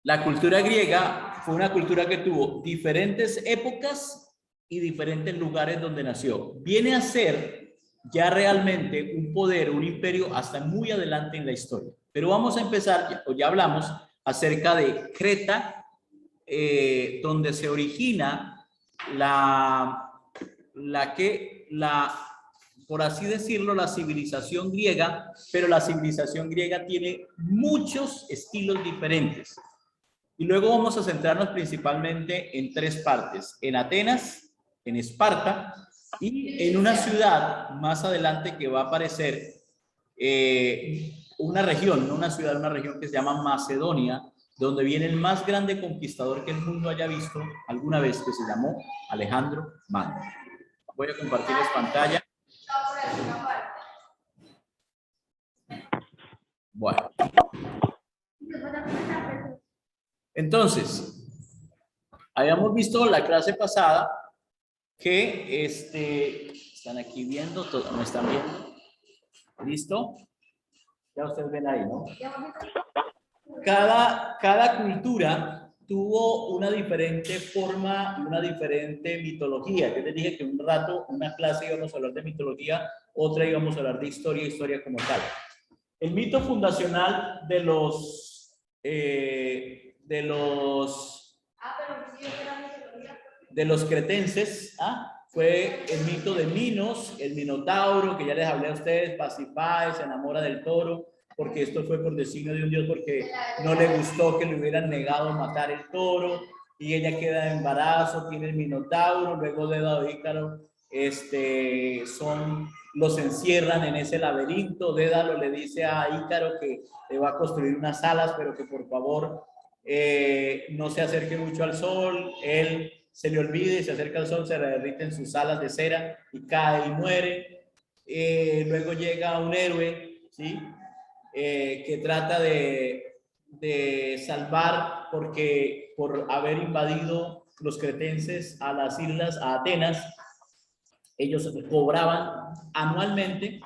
La cultura griega fue una cultura que tuvo diferentes épocas y diferentes lugares donde nació. Viene a ser ya realmente un poder, un imperio hasta muy adelante en la historia. Pero vamos a empezar, ya hablamos acerca de Creta, donde se origina por así decirlo, la civilización griega, pero la civilización griega tiene muchos estilos diferentes. Y luego vamos a centrarnos principalmente en tres partes: en Atenas, en Esparta y en una ciudad más adelante que va a aparecer, una región, no una ciudad, una región que se llama Macedonia, donde viene el más grande conquistador que el mundo haya visto alguna vez, que se llamó Alejandro Magno. Voy a compartirles pantalla. Bueno. Entonces, habíamos visto la clase pasada que están aquí viendo, todo, ¿me están viendo? ¿Listo? Ya ustedes ven ahí, ¿no? Cada cultura tuvo una diferente forma y una diferente mitología. Yo les dije que un rato, una clase íbamos a hablar de mitología, otra íbamos a hablar de historia como tal. El mito fundacional de los cretenses fue el mito de Minos, el Minotauro, que ya les hablé a ustedes. Pasífae se enamora del toro, porque esto fue por designio de un dios, porque no le gustó que le hubieran negado matar el toro, y ella queda de embarazo, tiene el Minotauro. Luego Dédalo e Ícaro los encierran en ese laberinto. Dédalo le dice a Ícaro que le va a construir unas alas, pero que por favor no se acerque mucho al sol. Él se le olvida y se acerca al sol, se le derriten sus alas de cera y cae y muere. Luego llega un héroe, ¿sí? Que trata de salvar, porque por haber invadido los cretenses a las islas, a Atenas, ellos cobraban anualmente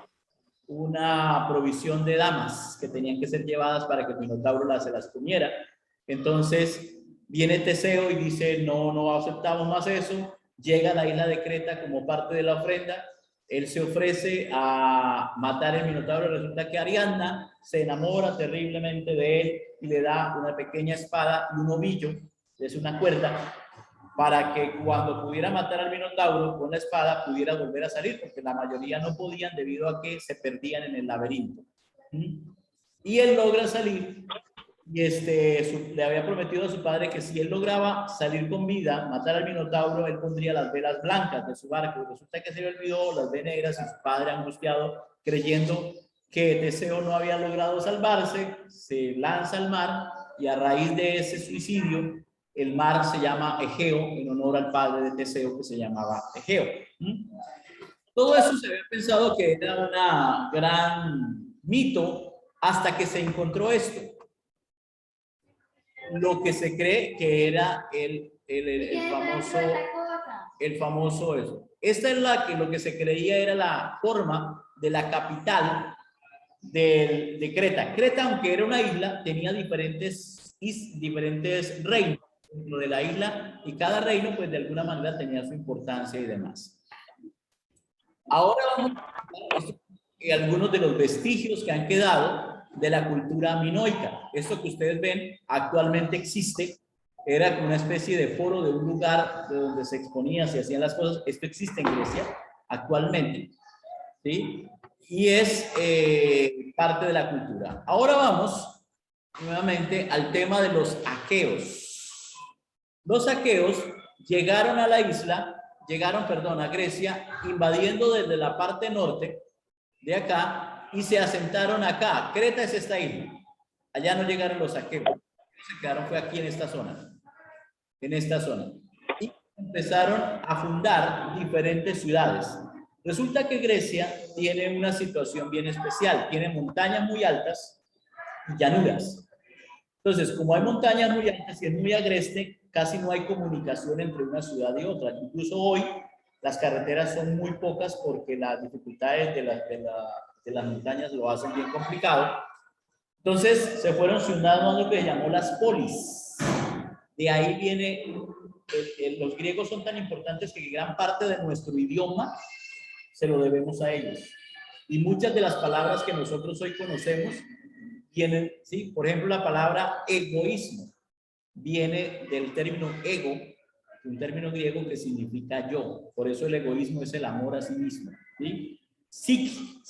una provisión de damas que tenían que ser llevadas para que el Minotauro se las comiera. Entonces viene Teseo y dice: no aceptamos más eso. Llega a la isla de Creta como parte de la ofrenda. Él se ofrece a matar el Minotauro. Resulta que Ariadna se enamora terriblemente de él y le da una pequeña espada y un ovillo, es una cuerda, para que cuando pudiera matar al Minotauro con la espada pudiera volver a salir, porque la mayoría no podían debido a que se perdían en el laberinto. Y él logra salir, y le había prometido a su padre que si él lograba salir con vida, matar al Minotauro, él pondría las velas blancas de su barco. Resulta que se le olvidó, las ve negras, y su padre, angustiado, creyendo que Teseo no había logrado salvarse, se lanza al mar, y a raíz de ese suicidio, el mar se llama Egeo, en honor al padre de Teseo, que se llamaba Egeo. Todo eso se había pensado que era un gran mito, hasta que se encontró esto. Lo que se cree que era el famoso eso. Esta es lo que se creía era la forma de la capital de Creta. Creta, aunque era una isla, tenía diferentes reinos dentro de la isla, y cada reino pues de alguna manera tenía su importancia y demás. Ahora vamos a ver algunos de los vestigios que han quedado de la cultura minoica. Esto que ustedes ven actualmente existe. Era una especie de foro, de un lugar de donde se exponía, se hacían las cosas. Esto existe en Grecia actualmente, ¿sí? Y es parte de la cultura. Ahora vamos nuevamente al tema de los aqueos. Los aqueos llegaron a la isla, a Grecia, invadiendo desde la parte norte de acá, y se asentaron acá. Creta es esta isla. Allá no llegaron los aqueos. Se quedaron fue aquí en esta zona. Y empezaron a fundar diferentes ciudades. Resulta que Grecia tiene una situación bien especial. Tiene montañas muy altas y llanuras. Entonces, como hay montañas muy altas y es muy agreste, casi no hay comunicación entre una ciudad y otra. Incluso hoy las carreteras son muy pocas, porque las dificultades de las montañas lo hacen bien complicado. Entonces se fueron fundando lo que se llamó las polis. De ahí viene, los griegos son tan importantes que gran parte de nuestro idioma se lo debemos a ellos. Y muchas de las palabras que nosotros hoy conocemos tienen, ¿sí? Por ejemplo, la palabra egoísmo viene del término ego, un término griego que significa yo. Por eso el egoísmo es el amor a sí mismo, ¿sí? Psiquis,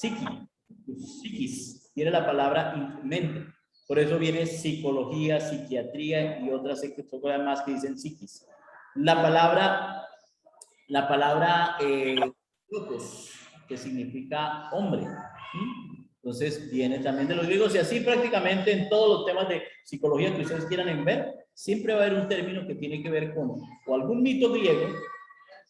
tiene la palabra mente. Por eso viene psicología, psiquiatría y otras cosas más que dicen psiquis. La palabra logos, que significa hombre. ¿Sí? Entonces viene también de los griegos y así prácticamente en todos los temas de psicología que ustedes quieran ver, siempre va a haber un término que tiene que ver con o algún mito griego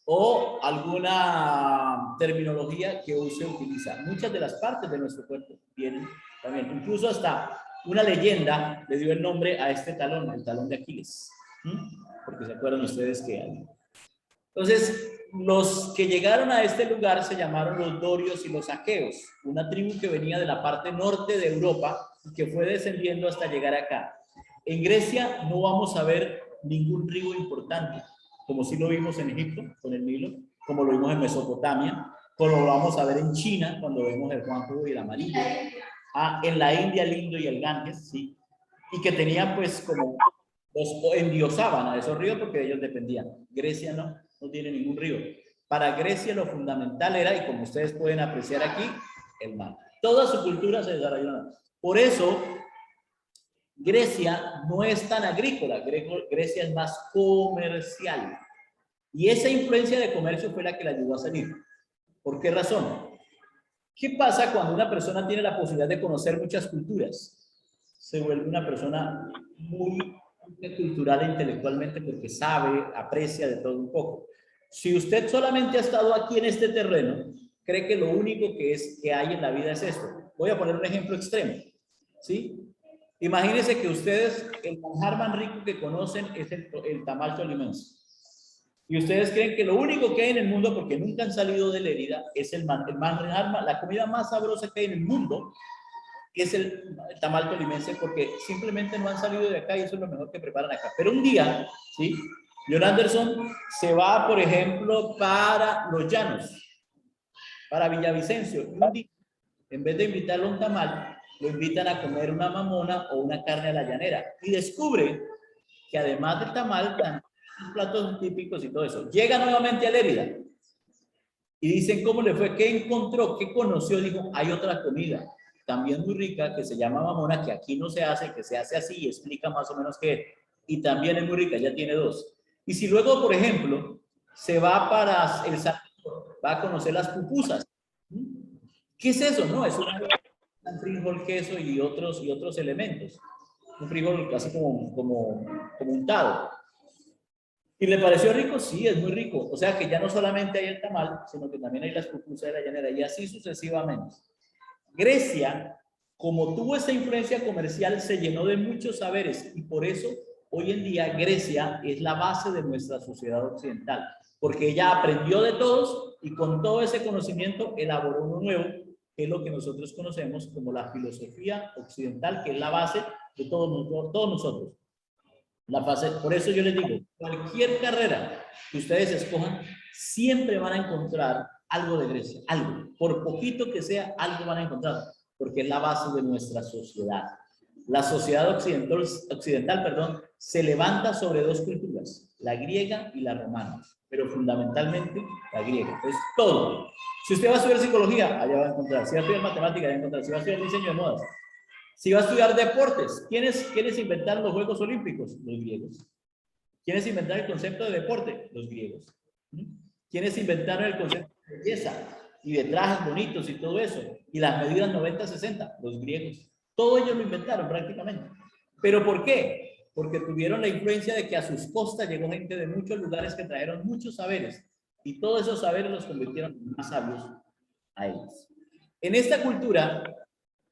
o alguna terminología que se utiliza. Muchas de las partes de nuestro cuerpo vienen también. Incluso hasta una leyenda le dio el nombre a este talón, el talón de Aquiles. Porque se acuerdan ustedes que hay. Entonces, los que llegaron a este lugar se llamaron los dorios y los aqueos, una tribu que venía de la parte norte de Europa y que fue descendiendo hasta llegar acá. En Grecia no vamos a ver ningún río importante, como sí lo vimos en Egipto con el Nilo, como lo vimos en Mesopotamia, como lo vamos a ver en China cuando vemos el Huangpu y el amarillo, en la India el Indo y el Ganges, sí, y que tenían pues como los endiosaban a esos ríos porque de ellos dependían. Grecia no tiene ningún río. Para Grecia lo fundamental era, y como ustedes pueden apreciar aquí, el mar. Toda su cultura se desarrolló. Por eso, Grecia no es tan agrícola, Grecia es más comercial. Y esa influencia de comercio fue la que la ayudó a salir. ¿Por qué razón? ¿Qué pasa cuando una persona tiene la posibilidad de conocer muchas culturas? Se vuelve una persona muy cultural e intelectualmente porque sabe, aprecia de todo un poco. Si usted solamente ha estado aquí en este terreno, cree que lo único que hay en la vida es esto. Voy a poner un ejemplo extremo, ¿sí? Imagínense que ustedes, el manjar más rico que conocen es el tamal tolimense. Y ustedes creen que lo único que hay en el mundo, porque nunca han salido de Lérida, es el manjar, la comida más sabrosa que hay en el mundo, es el tamal tolimense, porque simplemente no han salido de acá y eso es lo mejor que preparan acá. Pero un día, ¿sí? John Anderson se va, por ejemplo, para Los Llanos, para Villavicencio. Un día, en vez de invitarlo a un tamal, lo invitan a comer una mamona o una carne a la llanera. Y descubre que además del tamal, también platos típicos y todo eso. Llega nuevamente a Lérida y dicen cómo le fue, qué encontró, qué conoció. Dijo, hay otra comida también muy rica que se llama mamona, que aquí no se hace, que se hace así y explica más o menos qué. Y también es muy rica, ya tiene dos. Y si luego, por ejemplo, se va para El Salvador, va a conocer las pupusas. ¿Qué es eso? No, es un frijol, queso y otros elementos. Un frijol casi como untado. ¿Y le pareció rico? Sí, es muy rico. O sea que ya no solamente hay el tamal, sino que también hay las pupusas de la llanera y así sucesivamente. Grecia, como tuvo esa influencia comercial, se llenó de muchos saberes y por eso hoy en día Grecia es la base de nuestra sociedad occidental, porque ella aprendió de todos y con todo ese conocimiento elaboró uno nuevo, que es lo que nosotros conocemos como la filosofía occidental, que es la base de todos nosotros. La base, por eso yo les digo, cualquier carrera que ustedes escojan, siempre van a encontrar algo de Grecia, algo, por poquito que sea, algo van a encontrar, porque es la base de nuestra sociedad. La sociedad occidental, se levanta sobre dos culturas, la griega y la romana, pero fundamentalmente la griega. Es todo. Si usted va a estudiar psicología, allá va a encontrar. Si va a estudiar matemáticas, allá va a encontrar. Si va a estudiar diseño de modas. Si va a estudiar deportes, ¿quiénes inventaron los Juegos Olímpicos? Los griegos. ¿Quiénes inventaron el concepto de deporte? Los griegos. ¿Quiénes inventaron el concepto de belleza y de trajes bonitos y todo eso? Y las medidas 90-60, los griegos. Todo ellos lo inventaron prácticamente. ¿Pero por qué? Porque tuvieron la influencia de que a sus costas llegó gente de muchos lugares que trajeron muchos saberes y todos esos saberes los convirtieron en más sabios a ellos. En esta cultura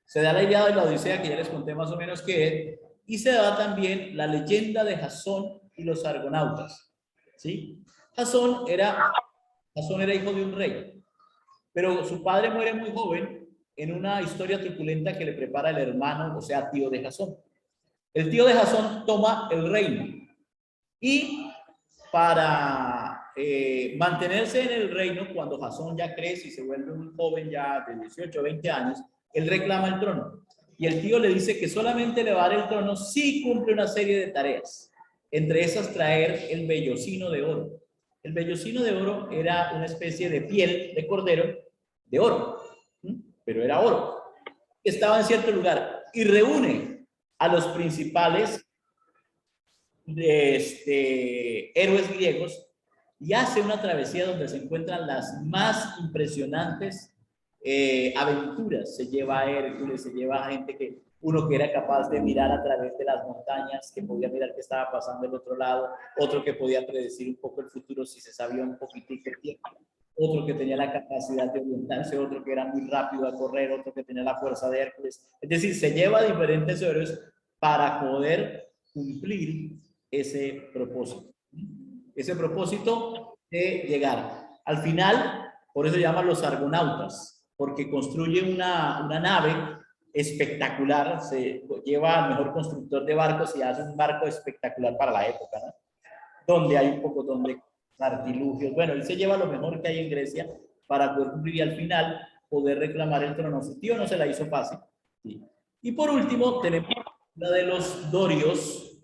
se da la idea de la Odisea, que ya les conté más o menos qué es, y se da también la leyenda de Jasón y los argonautas. ¿Sí? Jasón era hijo de un rey, pero su padre muere muy joven en una historia truculenta que le prepara el hermano, o sea, tío de Jasón. El tío de Jasón toma el reino Y para mantenerse en el reino, cuando Jasón ya crece y se vuelve un joven ya de 18 o 20 años, él reclama el trono. Y el tío le dice que solamente le va a dar el trono si cumple una serie de tareas. Entre esas, traer el vellocino de oro. El vellocino de oro era una especie de piel de cordero de oro, pero era oro. Estaba en cierto lugar y reúne a los principales héroes griegos y hace una travesía donde se encuentran las más impresionantes aventuras. Se lleva a Hércules, se lleva a gente que uno que era capaz de mirar a través de las montañas, que podía mirar qué estaba pasando del otro lado, otro que podía predecir un poco el futuro si se sabía un poquitico el tiempo, otro que tenía la capacidad de orientarse, otro que era muy rápido a correr, otro que tenía la fuerza de Hércules. Es decir, se lleva a diferentes héroes para poder cumplir ese propósito. Ese propósito de llegar. Al final, por eso se llaman los argonautas, porque construye una nave espectacular, se lleva al mejor constructor de barcos y hace un barco espectacular para la época, ¿no? Donde hay un poco de artilugios. Bueno, él se lleva lo mejor que hay en Grecia para poder cumplir y al final poder reclamar el trono. Su tío no se la hizo fácil. ¿Sí? Y por último, tenemos la de los dorios,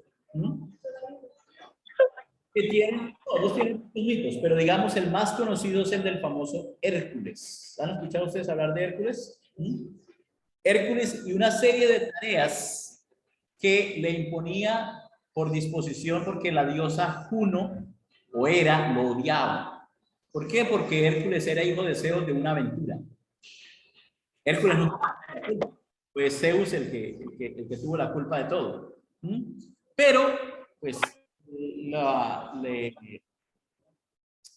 que tienen, todos tienen sus mitos, pero digamos el más conocido es el del famoso Hércules. ¿Han escuchado ustedes hablar de Hércules? Hércules y una serie de tareas que le imponía por disposición porque la diosa Juno, o Hera, lo odiaba. ¿Por qué? Porque Hércules era hijo de Zeus de una aventura. Hércules no fue Zeus el que tuvo la culpa de todo. Pero, pues,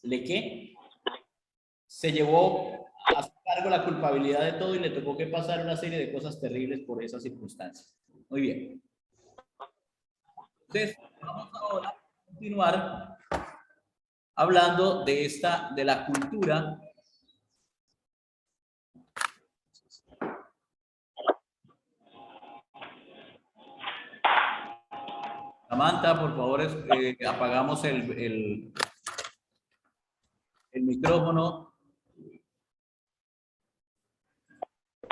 ¿qué? Se llevó a su cargo la culpabilidad de todo y le tocó que pasar una serie de cosas terribles por esas circunstancias. Muy bien. Entonces, vamos ahora a continuar hablando de la cultura. Samantha, por favor, apagamos el micrófono.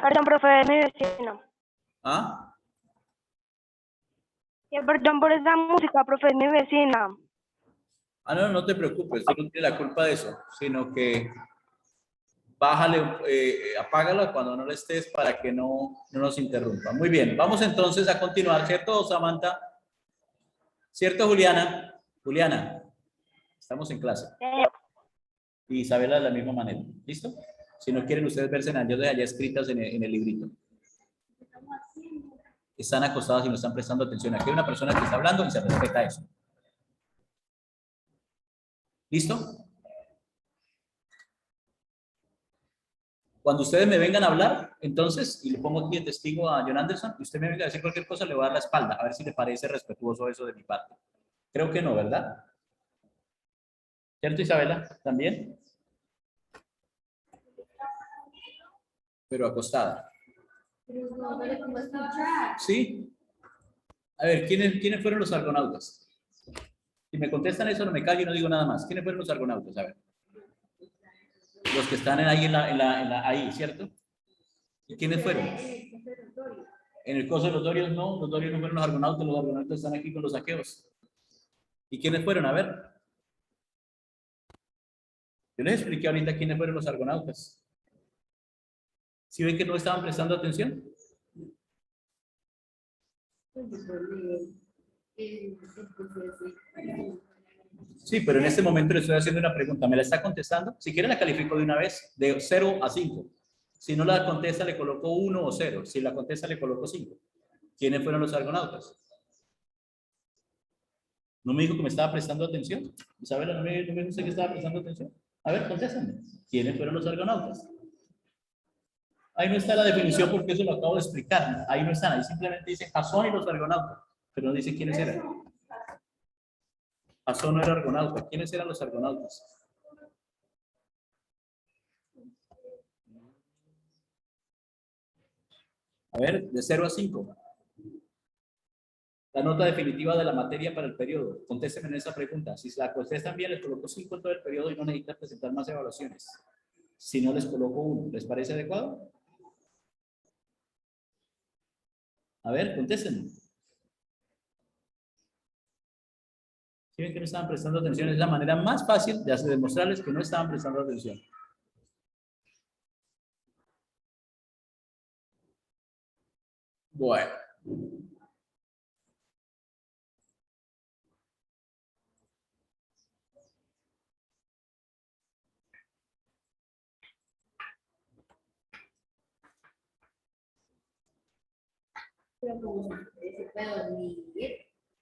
Perdón, profe, es mi vecino. ¿Ah? Perdón por esa música, profe, es mi vecina. Ah, no, no te preocupes, tú no tienes la culpa de eso, sino que bájale, apágalo cuando no le estés para que no nos interrumpa. Muy bien, vamos entonces a continuar, ¿cierto, Samantha? ¿Cierto, Juliana? Juliana, estamos en clase. Y Isabela de la misma manera, ¿listo? Si no quieren ustedes verse en de allá escritas en el librito. Están acostadas y no están prestando atención. Aquí hay una persona que está hablando y se respeta eso. ¿Listo? Cuando ustedes me vengan a hablar, entonces, y le pongo aquí de testigo a John Anderson, y usted me venga a decir cualquier cosa, le voy a dar la espalda, a ver si le parece respetuoso eso de mi parte. Creo que no, ¿verdad? ¿Cierto, Isabela? ¿También? Pero acostada. ¿Sí? A ver, ¿quiénes fueron los argonautas? Si me contestan eso, no me callo y no digo nada más. ¿Quiénes fueron los argonautas? A ver. Los que están ahí, ahí, ¿cierto? ¿Y quiénes fueron? En el coso de los dorios no fueron los argonautas están aquí con los aqueos. ¿Y quiénes fueron? A ver. Yo les expliqué ahorita quiénes fueron los argonautas. ¿Sí ven que no estaban prestando atención? Sí, pero en este momento le estoy haciendo una pregunta. ¿Me la está contestando? Si quiere la califico de una vez, de 0 a 5. Si no la contesta, le coloco 1 o 0. Si la contesta, le coloco 5. ¿Quiénes fueron los argonautas? ¿No me dijo que me estaba prestando atención? Isabela, ¿no me dijo usted que estaba prestando atención? A ver, contéstame. ¿Quiénes fueron los argonautas? Ahí no está la definición porque eso lo acabo de explicar. Ahí no están, ahí simplemente dice Jasón y los argonautas, pero no dice quiénes eran. Jasón no era argonauta. ¿Quiénes eran los argonautas? A ver, de 0 a 5. La nota definitiva de la materia para el periodo. Contésteme en esa pregunta. Si la contestan bien, les coloco 5 en todo el periodo y no necesitan presentar más evaluaciones. Si no, les coloco 1. ¿Les parece adecuado? A ver, contéstenme. ¿Sí ven que no estaban prestando atención? Es la manera más fácil de demostrarles que no estaban prestando atención. Bueno. Pero como se puede dormir.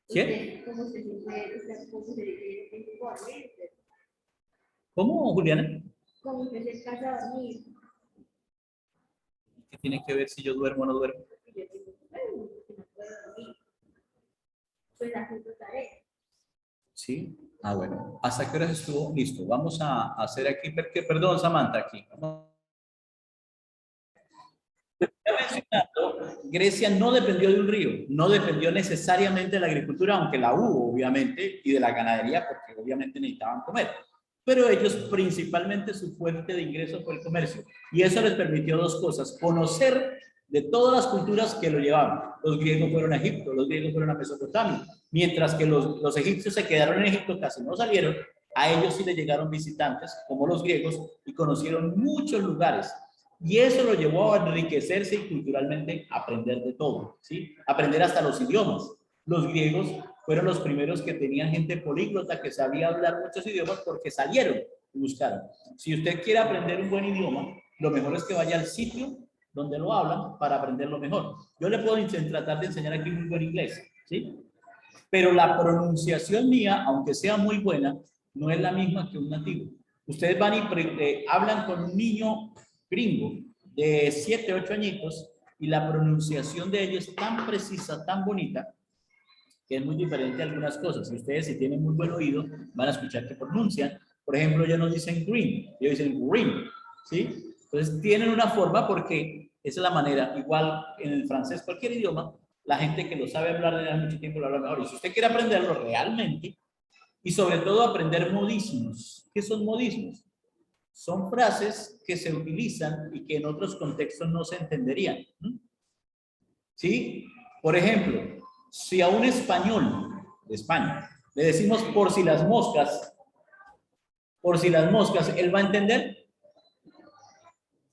¿Qué? ¿Cómo se dice igualmente? ¿Cómo, Juliana? ¿Cómo usted se casa a dormir? ¿Qué tiene que ver si yo duermo o no duermo? Y yo digo, bueno, que no puedo dormir. Pues haciendo tarea. Sí. Ah, bueno. ¿Hasta qué horas estuvo? Listo. Vamos a hacer aquí, perdón, Samantha, aquí. Grecia no dependió de un río, no dependió necesariamente de la agricultura, aunque la hubo, obviamente, y de la ganadería, porque obviamente necesitaban comer. Pero ellos, principalmente, su fuente de ingreso fue el comercio. Y eso les permitió dos cosas: conocer de todas las culturas que lo llevaban. Los griegos fueron a Egipto, los griegos fueron a Mesopotamia, mientras que los egipcios se quedaron en Egipto, casi no salieron. A ellos sí les llegaron visitantes, como los griegos, y conocieron muchos lugares. Y eso lo llevó a enriquecerse y culturalmente aprender de todo, ¿sí? Aprender hasta los idiomas. Los griegos fueron los primeros que tenían gente políglota que sabía hablar muchos idiomas porque salieron y buscaron. Si usted quiere aprender un buen idioma, lo mejor es que vaya al sitio donde lo hablan para aprenderlo mejor. Yo le puedo tratar de enseñar aquí muy buen inglés, ¿sí? Pero la pronunciación mía, aunque sea muy buena, no es la misma que un nativo. Ustedes van y hablan con un niño gringo de 7, 8 añitos y la pronunciación de ellos es tan precisa, tan bonita, que es muy diferente a algunas cosas. Y ustedes, si tienen muy buen oído, van a escuchar que pronuncian. Por ejemplo, ellos no dicen green, ellos dicen green, ¿sí? Entonces tienen una forma porque esa es la manera. Igual en el francés, cualquier idioma, la gente que lo sabe hablar desde hace mucho tiempo lo habla mejor. Y si usted quiere aprenderlo realmente, y sobre todo aprender modismos. ¿Qué son modismos? Son frases que se utilizan y que en otros contextos no se entenderían. ¿Sí? Por ejemplo, si a un español de España le decimos por si las moscas, ¿él va a entender?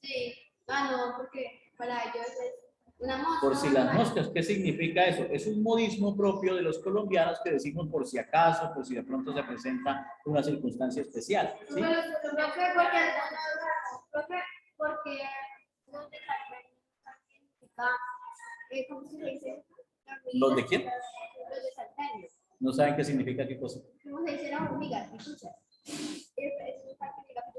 Sí. Ah, no, porque para ellos es una mosca. Por si las moscas, ¿qué significa eso? Es un modismo propio de los colombianos que decimos por si acaso, por si de pronto se presenta una circunstancia especial. ¿Sí? Porque ¿cómo se dice? ¿Los de quién? Los de Salteño. No saben qué significa qué cosa. ¿Cómo se dice las hormigas?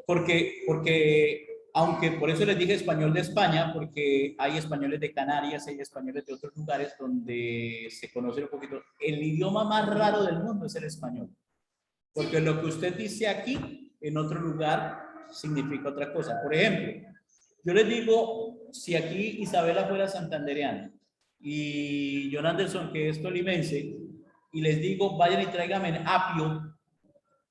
Porque aunque por eso les dije español de España, porque hay españoles de Canarias, hay españoles de otros lugares donde se conoce un poquito. El idioma más raro del mundo es el español. Porque lo que usted dice aquí, en otro lugar, significa otra cosa. Por ejemplo, yo les digo, si aquí Isabela fuera santandereana y John Anderson, que es tolimense, y les digo, vayan y tráigame apio,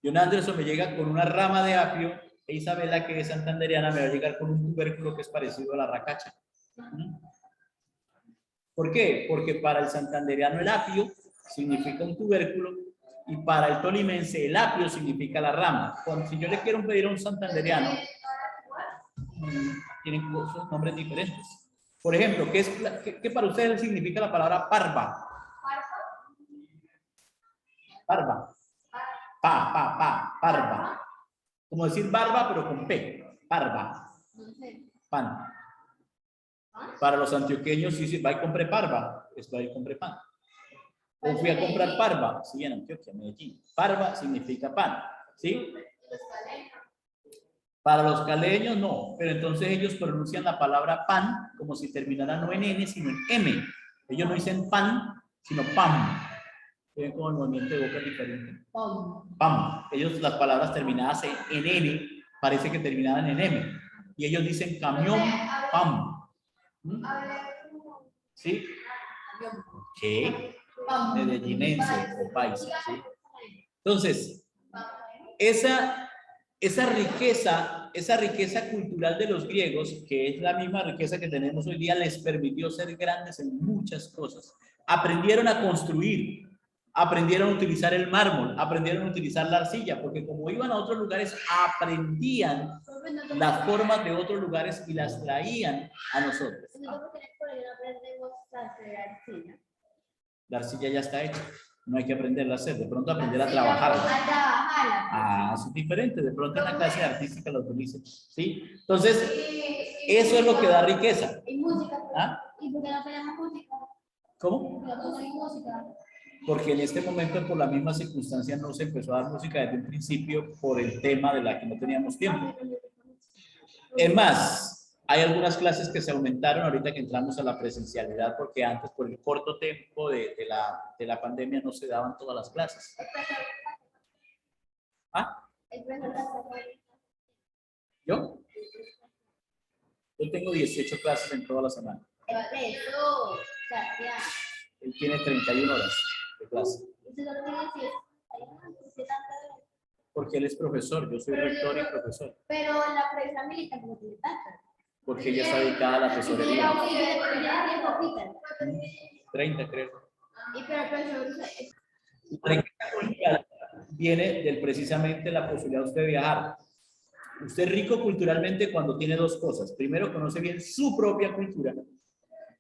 John Anderson me llega con una rama de apio, e Isabela, que es santandereana, me va a llegar con un tubérculo que es parecido a la racacha. ¿Por qué? Porque para el santandereano el apio significa un tubérculo y para el tolimense el apio significa la rama. Cuando, si yo le quiero pedir a un santandereano, tienen esos nombres diferentes. Por ejemplo, ¿qué para ustedes significa la palabra parva? Parva. Parva. Como decir barba, pero con P. Parva. Pan. Para los antioqueños, si va y compré parva, esto ahí compré pan. O fui a comprar parva, sí, en Antioquia, Medellín. Parva significa pan, ¿sí? Para los caleños no, pero entonces ellos pronuncian la palabra pan como si terminara no en N, sino en M. Ellos no dicen pan, sino pam. Ven como el movimiento de boca es diferente. Pam. Ellos las palabras terminadas en N parece que terminaban en M. Y ellos dicen camión, pam. ¿Sí? ¿Qué? medellinense o paisa, ¿sí? Entonces, esa riqueza cultural de los griegos, que es la misma riqueza que tenemos hoy día, les permitió ser grandes en muchas cosas. Aprendieron a construir, aprendieron a utilizar el mármol, aprendieron a utilizar la arcilla, porque como iban a otros lugares, aprendían las formas de otros lugares y las traían a nosotros. La arcilla ya está hecha, no hay que aprenderla a hacer, de pronto aprender a trabajarla. Ah, es diferente, de pronto en la clase artística lo utilicen, ¿sí? Entonces, eso es lo que da riqueza. ¿Y música? ¿Ah? ¿Y por qué no tenemos música? ¿Cómo? ¿Por qué no hay música? Porque en este momento, por la misma circunstancia, no se empezó a dar música desde un principio por el tema de la que no teníamos tiempo. Es más, hay algunas clases que se aumentaron ahorita que entramos a la presencialidad, porque antes, por el corto tiempo de la pandemia, no se daban todas las clases. ¿Ah? ¿Yo? Yo tengo 18 clases en toda la semana. Él tiene 31 horas de clase. Porque él es profesor, yo soy rector y profesor. Pero la prensa militar no tiene tanta. Porque ella está dedicada a la tesorería. 30, creo. La riqueza cultural viene precisamente la posibilidad de usted viajar. Usted es rico culturalmente cuando tiene dos cosas. Primero, conoce bien su propia cultura.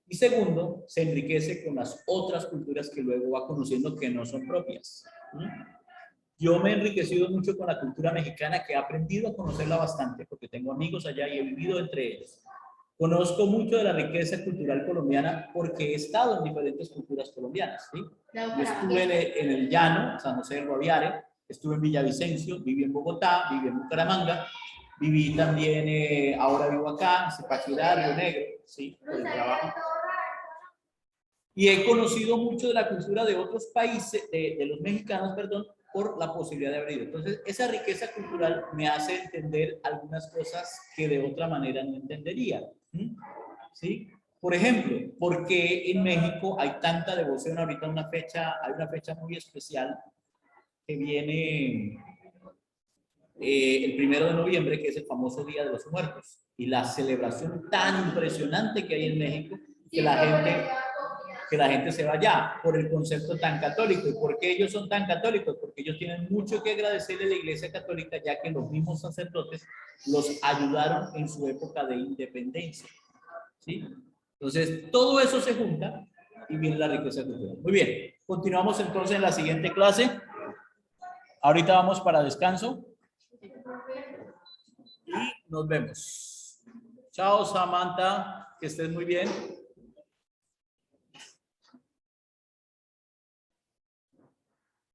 Y segundo, se enriquece con las otras culturas que luego va conociendo que no son propias. Yo me he enriquecido mucho con la cultura mexicana, que he aprendido a conocerla bastante, porque tengo amigos allá y he vivido entre ellos. Conozco mucho de la riqueza cultural colombiana porque he estado en diferentes culturas colombianas, ¿sí? Yo estuve en el Llano, San José del Guaviare, estuve en Villavicencio, viví en Bogotá, viví en Bucaramanga, viví también, ahora vivo acá, en Zipaquirá, Río Negro, ¿sí? Por el trabajo. Y he conocido mucho de la cultura de otros países, de los mexicanos, perdón, por la posibilidad de haber ido. Entonces, esa riqueza cultural me hace entender algunas cosas que de otra manera no entendería. ¿Sí? Por ejemplo, ¿por qué en México hay tanta devoción? Ahorita hay una fecha muy especial que viene el 1 de noviembre, que es el famoso Día de los Muertos. Y la celebración tan impresionante que hay en México, que la gente se va allá por el concepto tan católico. ¿Y por qué ellos son tan católicos? Porque ellos tienen mucho que agradecerle a la Iglesia Católica, ya que los mismos sacerdotes los ayudaron en su época de independencia. ¿Sí? Entonces, todo eso se junta y viene la riqueza cultural. Muy bien, continuamos entonces en la siguiente clase. Ahorita vamos para descanso. Y nos vemos. Chao, Samantha, que estés muy bien.